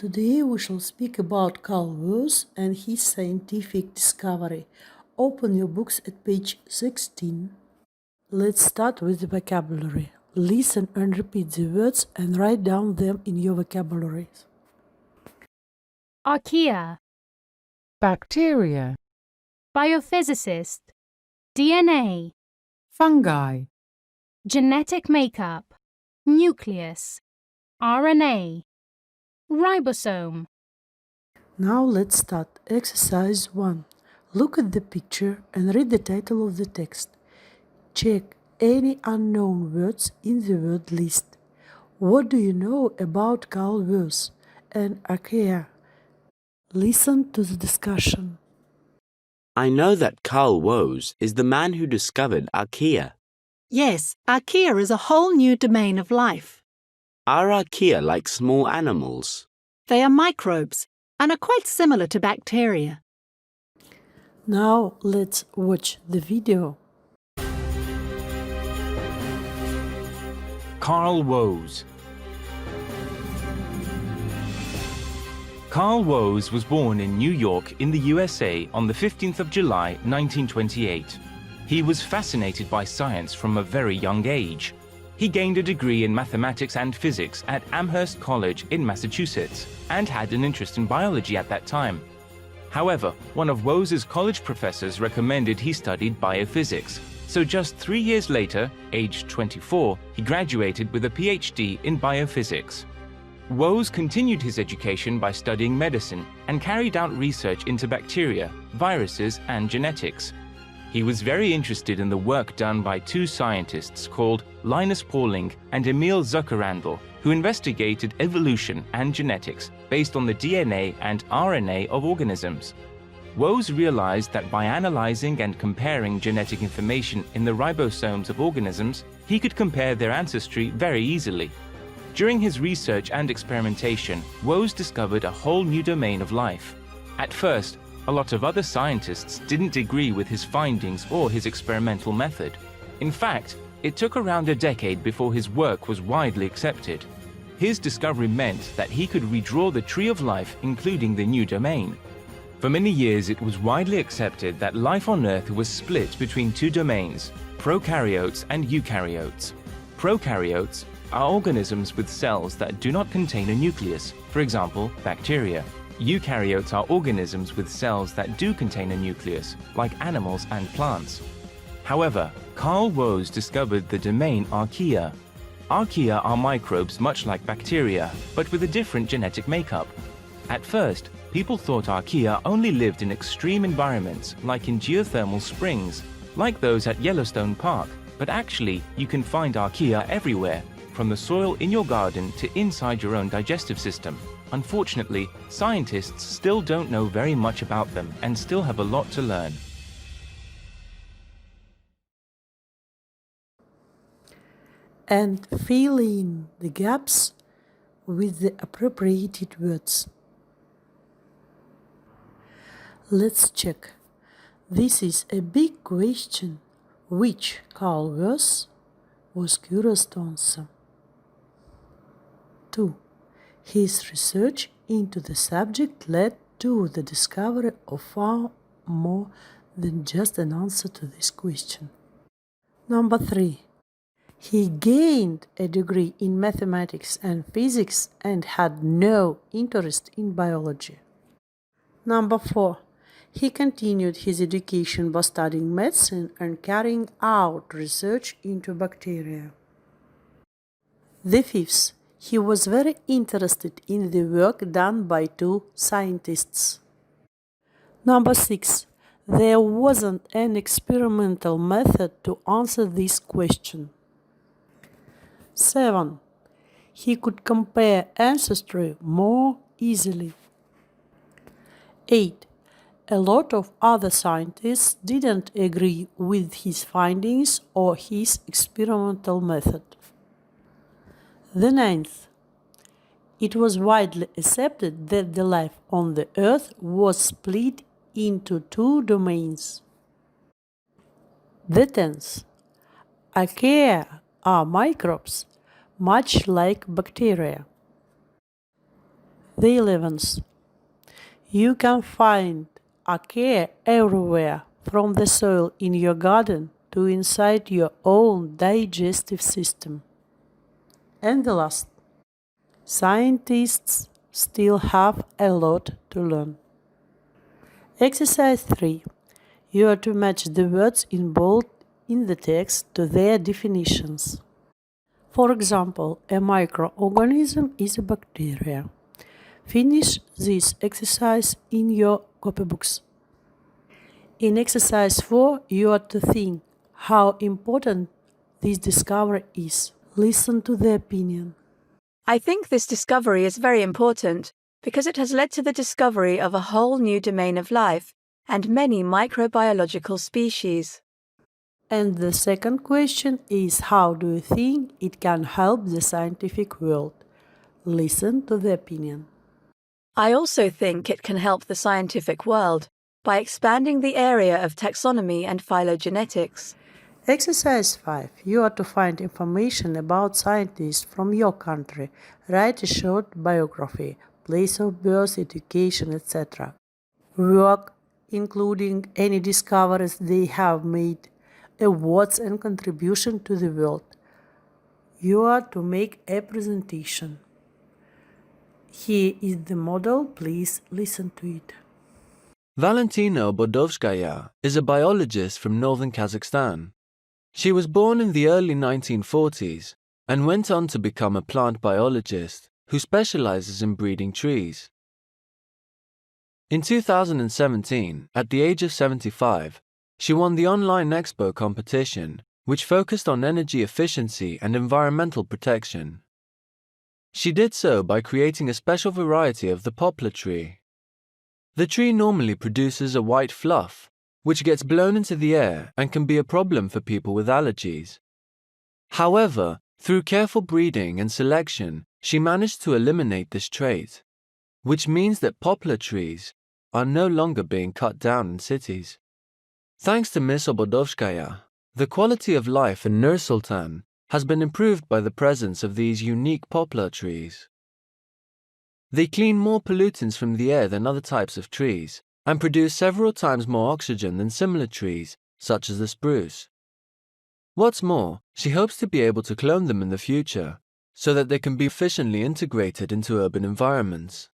Today we shall speak about Carl Woese and his scientific discovery. Open your books at page 16. Let's start with the vocabulary. Listen and repeat the words and write down them in your vocabularies. Archaea, bacteria, biophysicist, DNA, fungi, genetic makeup, nucleus, RNA, ribosome. Now let's start. Exercise 1. Look at the picture and read the title of the text. Check any unknown words in the word list. What do you know about Carl Woese and Archaea? Listen to the discussion. I know that Carl Woese is the man who discovered archaea. Yes, archaea is a whole new domain of life. Are archaea like small animals? They are microbes and are quite similar to bacteria. Now let's watch the video. Carl Woese. Carl Woese was born in New York in the USA on the 15th of July 1928. He was fascinated by science from a very young age. He gained a degree in mathematics and physics at Amherst College in Massachusetts and had an interest in biology at that time. However, one of Woese's college professors recommended he studied biophysics, so just 3 years later, aged 24, he graduated with a PhD in biophysics. Woese continued his education by studying medicine and carried out research into bacteria, viruses, and genetics. He was very interested in the work done by two scientists called Linus Pauling and Emil Zuckerandl, who investigated evolution and genetics based on the DNA and RNA of organisms. Woese realized that by analyzing and comparing genetic information in the ribosomes of organisms, he could compare their ancestry very easily. During his research and experimentation, Woese discovered a whole new domain of life. At first, a lot of other scientists didn't agree with his findings or his experimental method. In fact, it took around a decade before his work was widely accepted. His discovery meant that he could redraw the tree of life, including the new domain. For many years, it was widely accepted that life on Earth was split between two domains, prokaryotes and eukaryotes. Prokaryotes are organisms with cells that do not contain a nucleus, for example, bacteria. Eukaryotes are organisms with cells that do contain a nucleus, like animals and plants. However, Carl Woese discovered the domain archaea. Archaea are microbes much like bacteria, but with a different genetic makeup. At first, people thought archaea only lived in extreme environments, like in geothermal springs, like those at Yellowstone Park, but actually, you can find archaea everywhere, from the soil in your garden to inside your own digestive system. Unfortunately, scientists still don't know very much about them and still have a lot to learn. And fill in the gaps with the appropriated words. Let's check. This is a big question which Carl Woese was curious to answer. 2. His research into the subject led to the discovery of far more than just an answer to this question. Number 3. He gained a degree in mathematics and physics and had no interest in biology. Number 4. He continued his education by studying medicine and carrying out research into bacteria. The 5th. He was very interested in the work done by two scientists. Number 6. There wasn't an experimental method to answer this question. 7. He could compare ancestry more easily. 8. A lot of other scientists didn't agree with his findings or his experimental method. The 9th. It was widely accepted that the life on the Earth was split into two domains. The 10th. Archaea are microbes, much like bacteria. The 11th. You can find archaea everywhere, from the soil in your garden to inside your own digestive system. And the last. Scientists still have a lot to learn. Exercise 3. You are to match the words in bold in the text to their definitions. For example, a microorganism is a bacteria. Finish this exercise in your copybooks. In exercise 4, you are to think how important this discovery is. Listen to the opinion. I think this discovery is very important because it has led to the discovery of a whole new domain of life and many microbiological species. And the second question is, how do you think it can help the scientific world? Listen to the opinion. I also think it can help the scientific world by expanding the area of taxonomy and phylogenetics. Exercise 5. You are to find information about scientists from your country. Write a short biography, place of birth, education, etc. Work, including any discoveries they have made, awards and contribution to the world. You are to make a presentation. Here is the model. Please listen to it. Valentina Obodovskaya is a biologist from northern Kazakhstan. She was born in the early 1940s and went on to become a plant biologist who specializes in breeding trees. In 2017, at the age of 75, she won the online expo competition, which focused on energy efficiency and environmental protection. She did so by creating a special variety of the poplar tree. The tree normally produces a white fluff, which gets blown into the air and can be a problem for people with allergies. However, through careful breeding and selection, she managed to eliminate this trait, which means that poplar trees are no longer being cut down in cities. Thanks to Ms. Obodovskaya, the quality of life in Nur-Sultan has been improved by the presence of these unique poplar trees. They clean more pollutants from the air than other types of trees and produce several times more oxygen than similar trees, such as the spruce. What's more, she hopes to be able to clone them in the future so that they can be efficiently integrated into urban environments.